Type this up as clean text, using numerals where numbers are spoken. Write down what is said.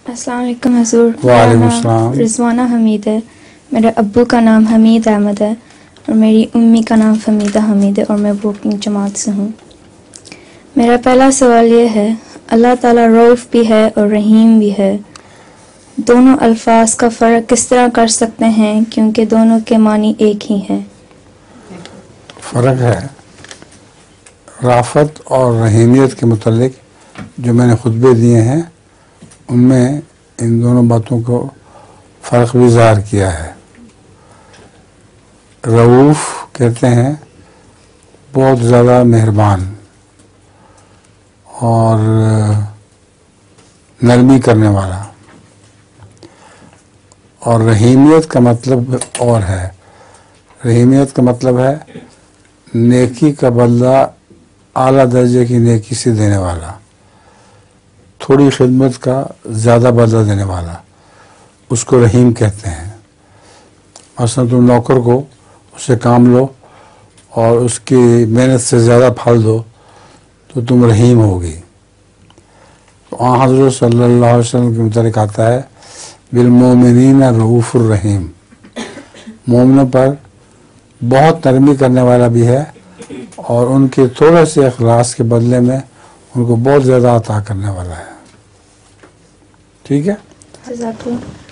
السلام علیکم حضور. وعلیکم السلام. رضوانہ حمید ہے. میرے ابو کا نام حمید احمد ہے اور میری امی کا نام فمیدہ حمید ہے اور میں بروکنگ جماعت سے ہوں. میرا پہلا سوال یہ ہے، اللہ تعالیٰ رؤوف بھی ہے اور رحیم بھی ہے، دونوں الفاظ کا فرق کس طرح کر سکتے ہیں کیونکہ دونوں کے معنی ایک ہی ہیں؟ فرق ہے. رافت اور رحیمیت کے متعلق جو میں نے خطبے دیے ہیں ان میں ان دونوں باتوں کو فرق بھی ظاہر کیا ہے. رؤوف کہتے ہیں بہت زیادہ مہربان اور نرمی کرنے والا، اور رحیمیت کا مطلب اور ہے. رحیمیت کا مطلب ہے نیکی کا بدلہ اعلیٰ درجے کی نیکی سے دینے والا، تھوڑی خدمت کا زیادہ بدلہ دینے والا، اس کو رحیم کہتے ہیں. مثلا تم نوکر کو اس سے کام لو اور اس کی محنت سے زیادہ پھل دو تو تم رحیم ہوگی. تو حضرت صلی اللہ علیہ وسلم کے متعلق آتا ہے بالمومنین رؤوف الرحیم، مومنوں پر بہت نرمی کرنے والا بھی ہے اور ان کے تھوڑے سے اخلاص کے بدلے میں ان کو بہت زیادہ عطا کرنے والا ہے. ٹھیک ہے. جزاک اللہ.